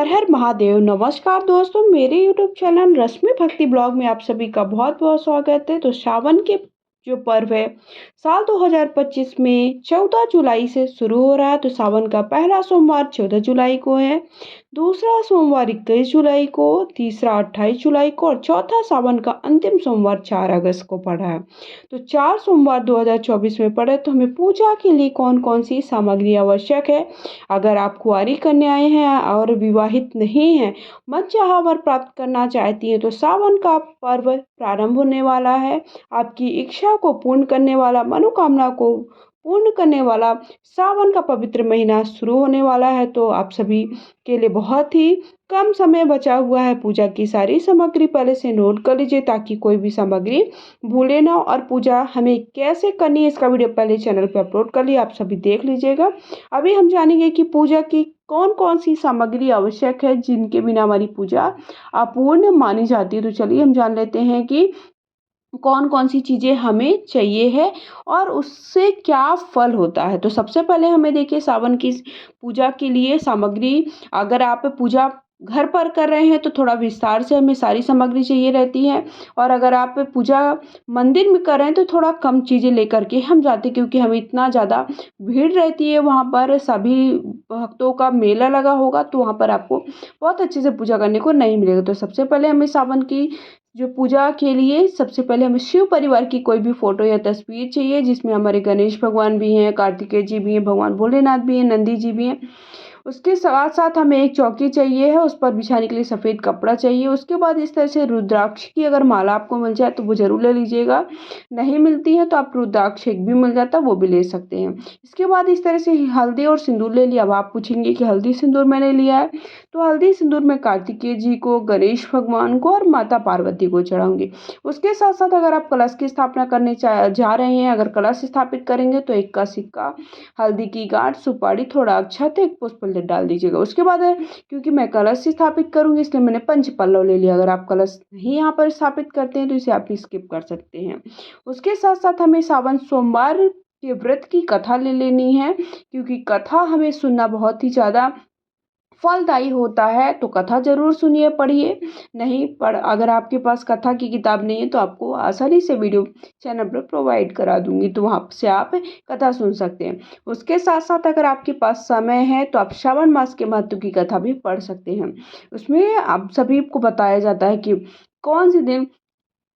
हर हर महादेव। नमस्कार दोस्तों, मेरे यूट्यूब चैनल रश्मि भक्ति ब्लॉग में आप सभी का बहुत बहुत स्वागत है। तो सावन के जो पर्व है साल 2025 में 14 जुलाई से शुरू हो रहा है। तो सावन का पहला सोमवार 14 जुलाई को है, दूसरा सोमवार 21 जुलाई को, तीसरा 28 जुलाई को और चौथा सावन का अंतिम सोमवार 4 अगस्त को पड़ा है। तो 4 सोमवार 2024 में पड़े। तो हमें पूजा के लिए कौन कौन सी सामग्री आवश्यक है। अगर आप कुंवारी कन्याएं हैं और विवाहित नहीं हैं, मनचाहा वर प्राप्त करना चाहती हैं, तो सावन का पर्व प्रारंभ होने वाला है। आपकी इच्छा को पूर्ण करने वाला, मनोकामना को पूर्ण करने वाला सावन का पवित्र महीना शुरू होने वाला है। तो आप सभी के लिए बहुत ही कम समय बचा हुआ है। पूजा की सारी सामग्री पहले से नोट कर लीजिए ताकि कोई भी सामग्री भूले ना। और पूजा हमें कैसे करनी है इसका वीडियो पहले चैनल पे अपलोड कर लिया, आप सभी देख लीजिएगा। अभी हम जानेंगे कि पूजा की कौन कौन सी सामग्री आवश्यक है, जिनके बिना हमारी पूजा अपूर्ण मानी जाती है। तो चलिए हम जान लेते हैं कि कौन कौन सी चीज़ें हमें चाहिए है और उससे क्या फल होता है। तो सबसे पहले हमें देखिए सावन की पूजा के लिए सामग्री, अगर आप पूजा घर पर कर रहे हैं तो थोड़ा विस्तार से हमें सारी सामग्री चाहिए रहती है। और अगर आप पूजा मंदिर में कर रहे हैं तो थोड़ा कम चीज़ें लेकर के हम जाते हैं, क्योंकि हमें इतना ज़्यादा भीड़ रहती है वहाँ पर, सभी भक्तों का मेला लगा होगा, तो वहाँ पर आपको बहुत अच्छे से पूजा करने को नहीं मिलेगा। तो सबसे पहले हमें सावन की जो पूजा के लिए सबसे पहले हमें शिव परिवार की कोई भी फोटो या तस्वीर चाहिए, जिसमें हमारे गणेश भगवान भी हैं, कार्तिकेय जी भी हैं, भगवान भोलेनाथ भी हैं, नंदी जी भी हैं। उसके साथ साथ हमें एक चौकी चाहिए है, उस पर बिछाने के लिए सफ़ेद कपड़ा चाहिए। उसके बाद इस तरह से रुद्राक्ष की अगर माला आपको मिल जाए तो वो ज़रूर ले लीजिएगा। नहीं मिलती है तो आप रुद्राक्ष एक भी मिल जाता है वो भी ले सकते हैं। इसके बाद इस तरह से हल्दी और सिंदूर ले लिया। अब आप पूछेंगे कि हल्दी सिंदूर मैंने लिया है, तो हल्दी सिंदूर मैं कार्तिकेय जी को, गणेश भगवान को और माता पार्वती को चढ़ाऊंगी। उसके साथ साथ अगर आप कलश की स्थापना करने जा रहे हैं, अगर कलश स्थापित करेंगे तो एक का सिक्का, हल्दी की गांठ, सुपारी, थोड़ा अक्षत, एक पुष्प डाल दीजिएगा। उसके बाद क्योंकि मैं कलश स्थापित करूंगी इसलिए मैंने पंच पल्लव ले लिया। अगर आप कलश नहीं यहाँ पर स्थापित करते हैं तो इसे आप स्किप कर सकते हैं। उसके साथ साथ हमें सावन सोमवार के व्रत की कथा ले लेनी है, क्योंकि कथा हमें सुनना बहुत ही ज़्यादा फलदायी होता है। तो कथा जरूर सुनिए, पढ़िए। नहीं पढ़ अगर आपके पास कथा की किताब नहीं है तो आपको आसानी से वीडियो चैनल पर प्रोवाइड करा दूंगी, तो वहाँ से आप कथा सुन सकते हैं। उसके साथ साथ अगर आपके पास समय है तो आप श्रावण मास के महत्व की कथा भी पढ़ सकते हैं। उसमें आप सभी को बताया जाता है कि कौन से दिन,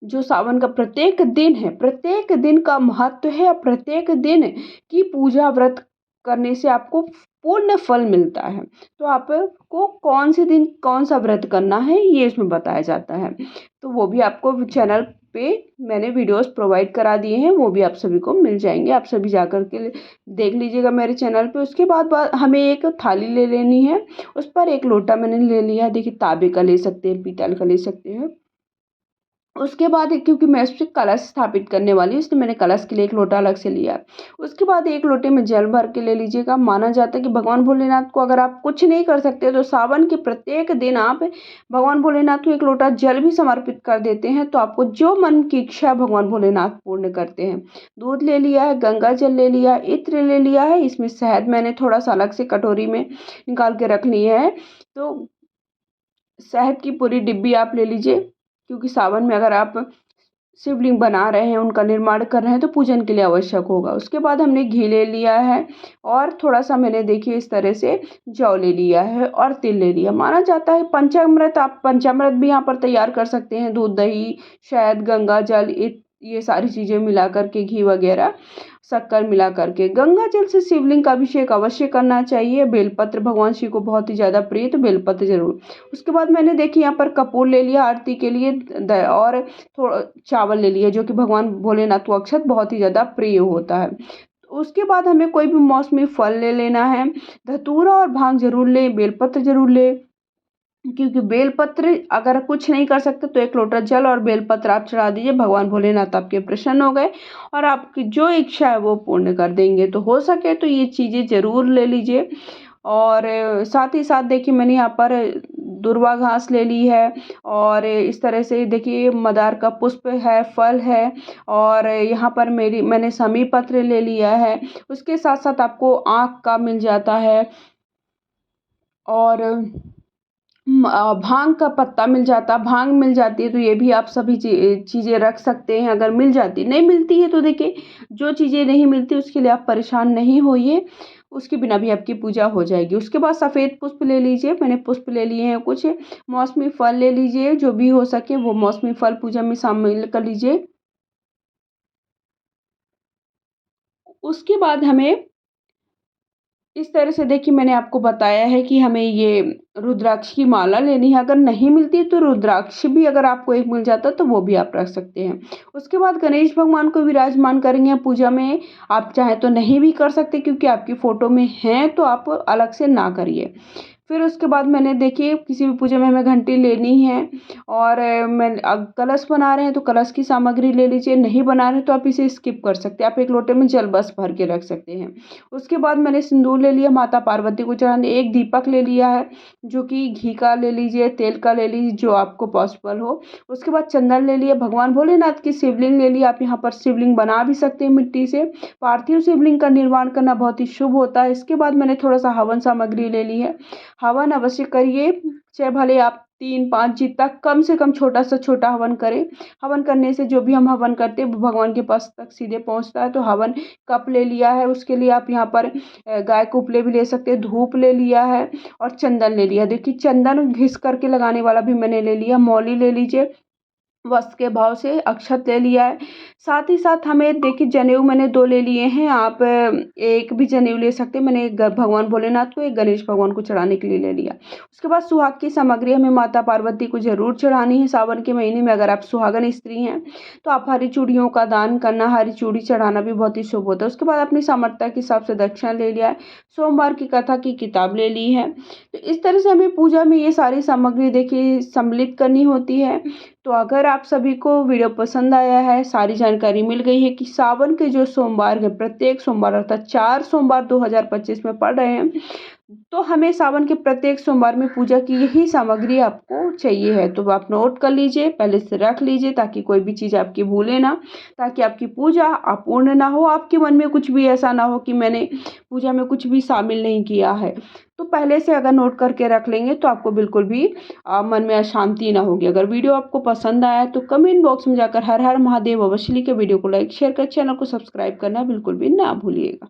जो सावन का प्रत्येक दिन है, प्रत्येक दिन का महत्व है, प्रत्येक दिन की पूजा व्रत करने से आपको पूर्ण फल मिलता है। तो आपको कौन से दिन कौन सा व्रत करना है ये इसमें बताया जाता है। तो वो भी आपको चैनल पे मैंने वीडियोस प्रोवाइड करा दिए हैं, वो भी आप सभी को मिल जाएंगे। आप सभी जाकर के देख लीजिएगा मेरे चैनल पे। उसके बाद हमें एक थाली ले लेनी है, उस पर एक लोटा मैंने ले लिया है। देखिए तांबे का ले सकते हैं, पीतल का ले सकते हैं। उसके बाद क्योंकि मैं उस पे कलश स्थापित करने वाली हूँ इसलिए मैंने कलश के लिए एक लोटा अलग से लिया है। उसके बाद एक लोटे में जल भर के ले लीजिएगा। माना जाता है कि भगवान भोलेनाथ को अगर आप कुछ नहीं कर सकते तो सावन के प्रत्येक दिन आप भगवान भोलेनाथ को एक लोटा जल भी समर्पित कर देते हैं, तो आपको जो मन की इच्छा भगवान भोलेनाथ पूर्ण करते हैं। दूध ले लिया है, गंगा जल ले लिया, इत्र ले लिया है, इसमें शहद मैंने थोड़ा सा अलग से कटोरी में निकाल के रख लिया है। तो शहद की पूरी डिब्बी आप ले लीजिए, क्योंकि सावन में अगर आप शिवलिंग बना रहे हैं, उनका निर्माण कर रहे हैं तो पूजन के लिए आवश्यक होगा। उसके बाद हमने घी ले लिया है और थोड़ा सा मैंने देखिए इस तरह से जौ ले लिया है और तिल ले लिया। माना जाता है पंचामृत, आप पंचामृत भी यहाँ पर तैयार कर सकते हैं। दूध, दही, शहद, गंगा जल, ये सारी चीज़ें मिला करके, घी वगैरह, शक्कर मिला करके गंगा जल से शिवलिंग का अभिषेक अवश्य करना चाहिए। बेलपत्र भगवान शिव को बहुत ही ज़्यादा प्रिय, तो बेलपत्र जरूर। उसके बाद मैंने देखिए यहाँ पर कपूर ले लिया आरती के लिए, और थोड़ा चावल ले लिया जो कि भगवान भोलेनाथ को अक्षत बहुत ही ज़्यादा प्रिय होता है। उसके बाद हमें कोई भी मौसमी फल ले लेना है। धतूरा और भांग जरूर ले, बेलपत्र जरूर ले, क्योंकि बेलपत्र अगर कुछ नहीं कर सकते तो एक लोटा जल और बेलपत्र आप चढ़ा दीजिए। भगवान भोलेनाथ आपके प्रसन्न हो गए और आपकी जो इच्छा है वो पूर्ण कर देंगे। तो हो सके तो ये चीज़ें ज़रूर ले लीजिए। और साथ ही साथ देखिए मैंने यहाँ पर दुर्वा घास ले ली है, और इस तरह से देखिए मदार का पुष्प है, फल है, और यहाँ पर मैंने समी पत्र ले लिया है। उसके साथ साथ आपको आँख का मिल जाता है, और भांग का पत्ता मिल जाता, भांग मिल जाती है, तो ये भी आप सभी चीज़ें रख सकते हैं अगर मिल जाती। नहीं मिलती है तो देखिए, जो चीज़ें नहीं मिलती उसके लिए आप परेशान नहीं होइए, उसके बिना भी आपकी पूजा हो जाएगी। उसके बाद सफ़ेद पुष्प ले लीजिए, मैंने पुष्प ले लिए हैं कुछ, मौसमी फल ले लीजिए, जो भी हो सके वो मौसमी फल पूजा में शामिल कर लीजिए। उसके बाद हमें इस तरह से देखिए, मैंने आपको बताया है कि हमें ये रुद्राक्ष की माला लेनी है, अगर नहीं मिलती तो रुद्राक्ष भी अगर आपको एक मिल जाता तो वो भी आप रख सकते हैं। उसके बाद गणेश भगवान को विराजमान करेंगे पूजा में, आप चाहें तो नहीं भी कर सकते क्योंकि आपकी फ़ोटो में हैं, तो आप अलग से ना करिए। फिर उसके बाद मैंने देखिए, किसी भी पूजा में हमें घंटी लेनी है, और कलश बना रहे हैं तो कलश की सामग्री ले लीजिए, नहीं बना रहे तो आप इसे स्किप कर सकते हैं, आप एक लोटे में जल बस भर के रख सकते हैं। उसके बाद मैंने सिंदूर ले लिया माता पार्वती को चढ़ाने, एक दीपक ले लिया है जो कि घी का ले लीजिए, तेल का ले लीजिए, जो आपको पॉसिबल हो। उसके बाद चंदन ले लिया, भगवान भोलेनाथ की शिवलिंग ले लिया, आप यहाँ पर शिवलिंग बना भी सकते हैं मिट्टी से, पार्थिव शिवलिंग का निर्माण करना बहुत ही शुभ होता है। इसके बाद मैंने थोड़ा सा हवन सामग्री ले ली है, हवन अवश्य करिए, चाहे भले आप 3-5 जी तक कम से कम छोटा से छोटा हवन करें। हवन करने से जो भी हम हवन करते हैं वो भगवान के पास तक सीधे पहुंचता है। तो हवन कप ले लिया है, उसके लिए आप यहाँ पर गाय के उपले भी ले सकते हैं, धूप ले लिया है और चंदन ले लिया। देखिए, चंदन घिस करके लगाने वाला भी मैंने ले लिया, मौली ले लीजिए, वस्त्र के भाव से अक्षत ले लिया है। साथ ही साथ हमें देखिए, जनेऊ मैंने 2 ले लिए हैं, आप एक भी जनेऊ ले सकते हैं। मैंने एक भगवान भोलेनाथ को, एक गणेश भगवान को चढ़ाने के लिए ले लिया। उसके बाद सुहाग की सामग्री हमें माता पार्वती को ज़रूर चढ़ानी है सावन के महीने में। अगर आप सुहागन स्त्री हैं तो आप हरी चूड़ियों का दान करना, हरी चूड़ी चढ़ाना भी बहुत ही शुभ होता है। उसके बाद अपनी सामर्थ्य के हिसाब से दक्षिणा ले लिया है, सोमवार की कथा की किताब ले ली है। तो इस तरह से हमें पूजा में ये सारी सामग्री देखिए सम्मिलित करनी होती है। तो अगर आप सभी को वीडियो पसंद आया है, सारी जानकारी मिल गई है कि सावन के जो सोमवार है, प्रत्येक सोमवार अर्थात 4 सोमवार 2025 में पड़ रहे हैं, तो हमें सावन के प्रत्येक सोमवार में पूजा की यही सामग्री आपको चाहिए है। तो आप नोट कर लीजिए, पहले से रख लीजिए ताकि कोई भी चीज़ आपकी भूले ना, ताकि आपकी पूजा अपूर्ण ना हो, आपके मन में कुछ भी ऐसा ना हो कि मैंने पूजा में कुछ भी शामिल नहीं किया है। तो पहले से अगर नोट करके रख लेंगे तो आपको बिल्कुल भी मन में अशांति ना होगी। अगर वीडियो आपको पसंद आया तो कमेंट बॉक्स में जाकर हर हर महादेव अवश्य लिखें, वीडियो को लाइक शेयर कर, चैनल को सब्सक्राइब करना बिल्कुल भी ना भूलिएगा।